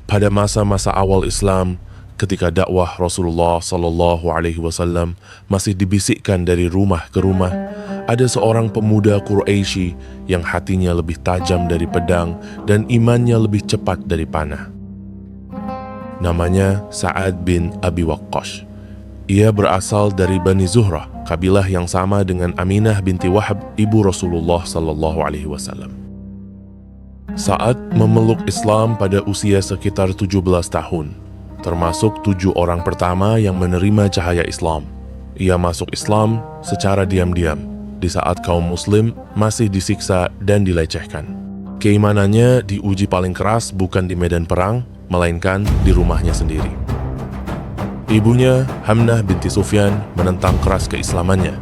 Pada masa-masa awal Islam, ketika dakwah Rasulullah SAW masih dibisikkan dari rumah ke rumah, ada seorang pemuda Quraisy yang hatinya lebih tajam dari pedang dan imannya lebih cepat dari panah. Namanya Sa'ad bin Abi Waqqas. Ia berasal dari Bani Zuhrah, kabilah yang sama dengan Aminah binti Wahab, ibu Rasulullah SAW. Sa'ad memeluk Islam pada usia sekitar 17 tahun, termasuk 7 orang pertama yang menerima cahaya Islam. Ia masuk Islam secara diam-diam, di saat kaum muslim masih disiksa dan dilecehkan. Keimanannya diuji paling keras bukan di medan perang, melainkan di rumahnya sendiri. Ibunya, Hamnah binti Sufyan, menentang keras keislamannya.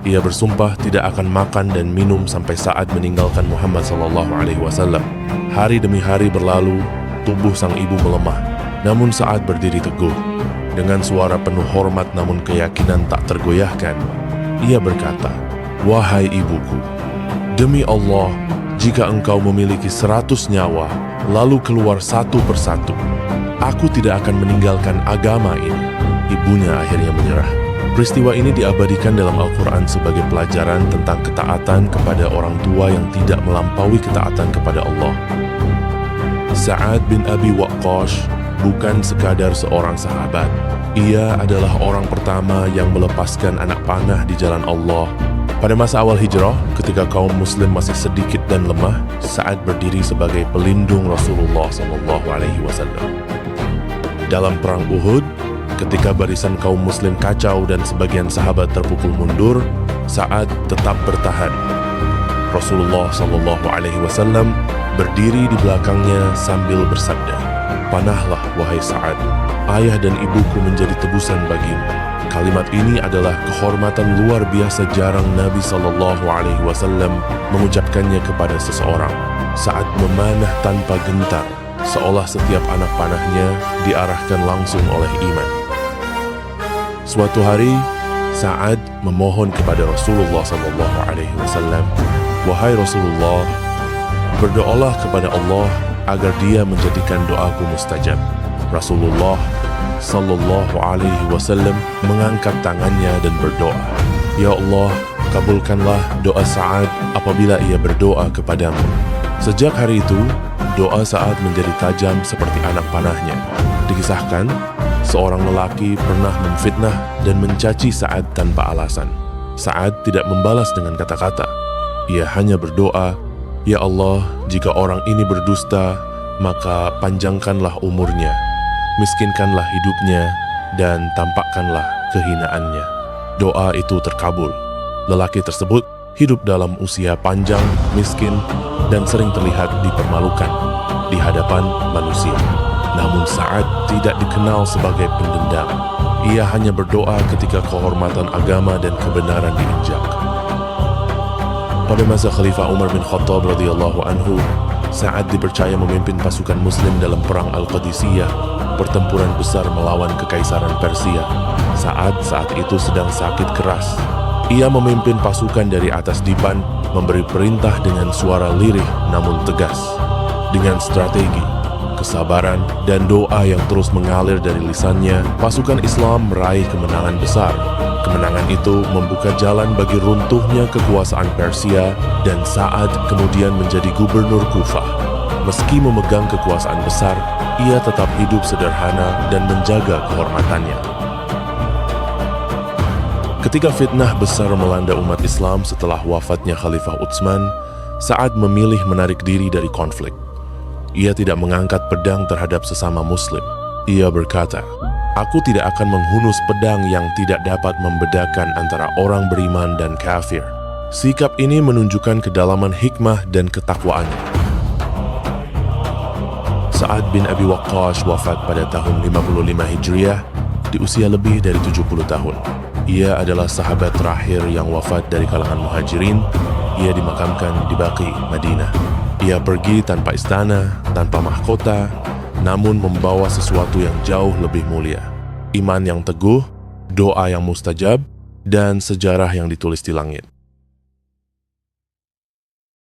Ia bersumpah tidak akan makan dan minum sampai Sa'ad meninggalkan Muhammad SAW. Hari demi hari berlalu, tubuh sang ibu melemah. Namun Sa'ad berdiri teguh. Dengan suara penuh hormat namun keyakinan tak tergoyahkan, ia berkata, "Wahai ibuku, demi Allah, jika engkau memiliki 100 nyawa, lalu keluar satu persatu, aku tidak akan meninggalkan agama ini." Ibunya akhirnya menyerah. Peristiwa ini diabadikan dalam Al-Quran sebagai pelajaran tentang ketaatan kepada orang tua yang tidak melampaui ketaatan kepada Allah. Sa'ad bin Abi Waqqas bukan sekadar seorang sahabat. Ia adalah orang pertama yang melepaskan anak panah di jalan Allah. Pada masa awal hijrah, ketika kaum muslim masih sedikit dan lemah, Sa'ad berdiri sebagai pelindung Rasulullah SAW. Dalam perang Uhud, ketika barisan kaum muslim kacau dan sebagian sahabat terpukul mundur, Sa'ad tetap bertahan. Rasulullah SAW berdiri di belakangnya sambil bersabda, "Panahlah wahai Sa'ad, ayah dan ibuku menjadi tebusan bagimu." Kalimat ini adalah kehormatan luar biasa jarang Nabi SAW mengucapkannya kepada seseorang. Saat memanah tanpa gentar, seolah setiap anak panahnya diarahkan langsung oleh iman. Suatu hari, Sa'ad memohon kepada Rasulullah SAW, "Wahai Rasulullah, berdoalah kepada Allah agar Dia menjadikan doaku mustajab." Rasulullah SAW mengangkat tangannya dan berdoa, "Ya Allah, kabulkanlah doa Sa'ad apabila ia berdoa kepadamu." Sejak hari itu, doa Sa'ad menjadi tajam seperti anak panahnya. Dikisahkan, seorang lelaki pernah memfitnah dan mencaci Sa'ad tanpa alasan. Sa'ad tidak membalas dengan kata-kata. Ia hanya berdoa, "Ya Allah, jika orang ini berdusta, maka panjangkanlah umurnya, miskinkanlah hidupnya, dan tampakkanlah kehinaannya." Doa itu terkabul. Lelaki tersebut hidup dalam usia panjang, miskin, dan sering terlihat dipermalukan di hadapan manusia. Namun Sa'ad tidak dikenal sebagai pendendam. Ia hanya berdoa ketika kehormatan agama dan kebenaran diinjak. Pada masa Khalifah Umar bin Khattab radhiyallahu anhu, Sa'ad dipercaya memimpin pasukan muslim dalam perang Al-Qadisiyah, pertempuran besar melawan kekaisaran Persia. Sa'ad saat itu sedang sakit keras. Ia memimpin pasukan dari atas dipan, memberi perintah dengan suara lirih namun tegas. Dengan strategi, kesabaran, dan doa yang terus mengalir dari lisannya, pasukan Islam meraih kemenangan besar. Kemenangan itu membuka jalan bagi runtuhnya kekuasaan Persia, dan Sa'ad kemudian menjadi gubernur Kufah. Meski memegang kekuasaan besar, ia tetap hidup sederhana dan menjaga kehormatannya. Ketika fitnah besar melanda umat Islam setelah wafatnya Khalifah Utsman, Sa'ad memilih menarik diri dari konflik. Ia tidak mengangkat pedang terhadap sesama muslim. Ia berkata, "Aku tidak akan menghunus pedang yang tidak dapat membedakan antara orang beriman dan kafir." Sikap ini menunjukkan kedalaman hikmah dan ketakwaannya. Sa'ad bin Abi Waqqas wafat pada tahun 55 Hijriah di usia lebih dari 70 tahun. Ia adalah sahabat terakhir yang wafat dari kalangan muhajirin. Ia dimakamkan di Baqi, Madinah. Ia pergi tanpa istana, tanpa mahkota, namun membawa sesuatu yang jauh lebih mulia. Iman yang teguh, doa yang mustajab, dan sejarah yang ditulis di langit.